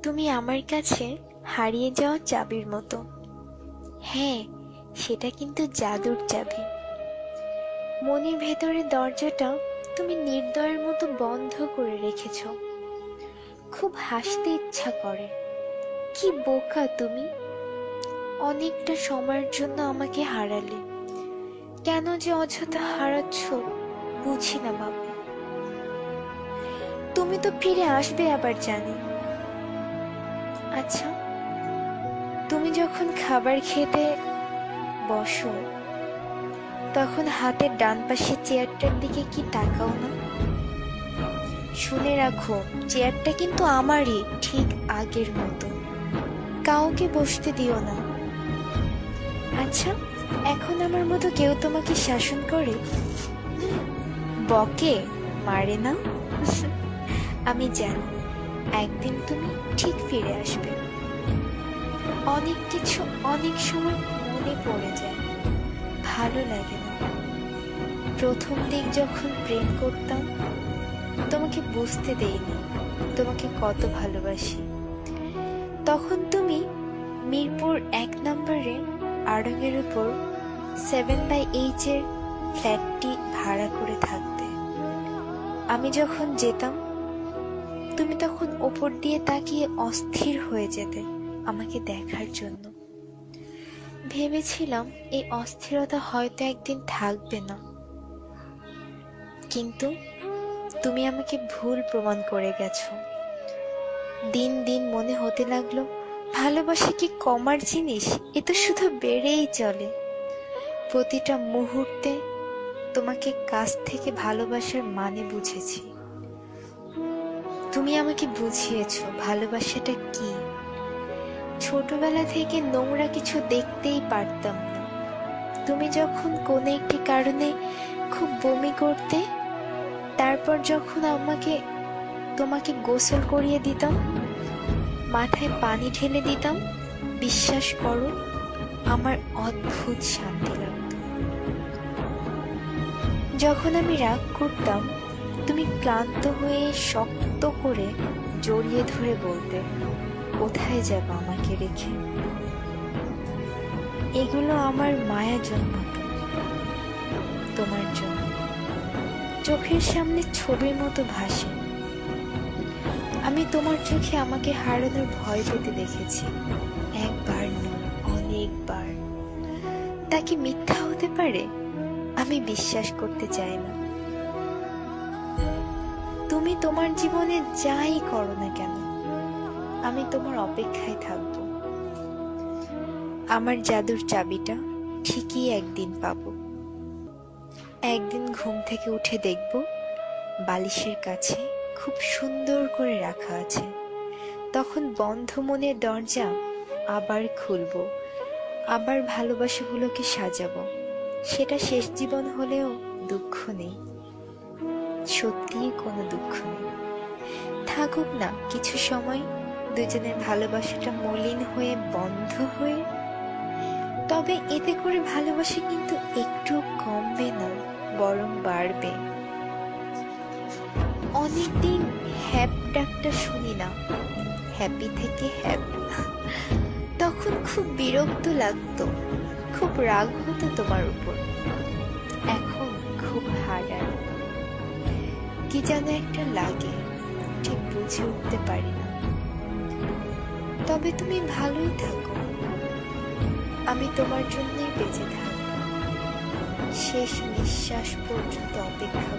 তুমি আমার কাছে হারিয়ে যাওয়া চাবির মতো। হ্যাঁ, সেটা কিন্তু জাদুর চাবি। মনের ভেতরের দরজাটা তুমি নির্দয়ের মতো বন্ধ করে রেখেছ। খুব হাসতে ইচ্ছা করে। কি বোকা তুমি! অনেকটা সময়ের জন্য আমাকে হারালে। কেন যে অযথা হারাচ্ছ বুঝি না বাবা। তুমি তো ফিরে আসবে আবার জানি। আচ্ছা, তুমি যখন খাবার খেতে বসো তখন হাতের ডান পাশের চেয়ারটার দিকে কি তাকাও না? শুনে রাখো, চেয়ারটা কিন্তু আমারই, ঠিক আগের মতো। কাউকে বসতে দিও না। আচ্ছা, এখন আমার মতো কেউ তোমাকে শাসন করে? বকে, মারে না? আমি জানি একদিন তুমি ঠিক ফিরে আসবে। অনেক কিছু অনেক সময় মনে পড়ে যায়, ভালো লাগে না। প্রথম দিক যখন প্রেম করতাম তোমাকে বুঝতে দেইনি তোমাকে কত ভালোবাসি। তখন তুমি মিরপুর 1 নম্বরে আড়ঙের উপর 7/H এর ফ্ল্যাটটি ভাড়া করে থাকতে। আমি যখন যেতাম তুমি তখন ওপর দিয়ে তাকিয়ে অস্থির হয়ে যেতে আমাকে দেখার জন্য। ভেবেছিলাম এই অস্থিরতা হয়তো একদিন থাকবে না, কিন্তু তুমি আমাকে ভুল প্রমাণ করে গেছো। দিন দিন মনে হতে লাগলো ভালোবাসা কি কমার জিনিস? এ তো শুধু বেড়েই চলে। প্রতিটা মুহূর্তে তোমাকে কাছ থেকে ভালোবাসার মানে বুঝেছি। তুমি আমাকে বুঝিয়েছো ভালোবাসাটা কি। ছোটবেলা থেকে নোংরা কিছু দেখতেই পারতাম না। তুমি যখন কোনো একটি কারণে খুব বমি করতে, তারপর যখন তোমাকে গোসল করিয়ে দিতাম, মাথায় পানি ঢেলে দিতাম, বিশ্বাস করো আমার অদ্ভুত শান্তি লাগতো। যখন আমি রাগ করতাম তুমি ক্লান্ত হয়ে শক্ত করে জড়িয়ে ধরে বলতে, কোথায় যাবো আমাকে রেখে? এগুলো আমার মায়া জন্মাতো তোমার জন্য। চোখের সামনে ছবির মতো ভাসে। আমি তোমার চোখে আমাকে হারানোর ভয় পেতে দেখেছি, একবার নয় অনেকবার। তা কি মিথ্যা হতে পারে? আমি বিশ্বাস করতে চাই না। তুমি তোমার জীবনে যাই করো না কেন আমি তোমার অপেক্ষায় থাকব। আমার জাদুর চাবিটা ঠিকই একদিন পাবো। একদিন ঘুম থেকে উঠে দেখব বালিশের কাছে খুব সুন্দর করে রাখা আছে। তখন বন্ধ মনের দরজা আবার খুলবো, আবার ভালোবাসাগুলোকে সাজাবো। সেটা শেষ জীবন হলেও দুঃখ নেই, সত্যিই কোনো দুঃখ নেই। থাকুক না কিছু সময় দুজনের ভালোবাসাটা মলিন হয়ে বন্ধ হয়ে, তবে এতে করে ভালোবাসা কিন্তু একটু কমবে না, বরং বাড়বে। অনেকদিন হ্যাপ ডাকটা শুনি না, হ্যাপি থেকে হ্যাপ। তখন খুব বিরক্ত লাগতো, খুব রাগ হতো তোমার উপর। এখন খুব হারায়, কি যেন একটা লাগে, ঠিক বুঝে উঠতে পারি না। তবে তুমি ভালোই থাকো, আমি তোমার জন্যই বেঁচে থাকবো। শেষ নিঃশ্বাস পর্যন্ত অপেক্ষা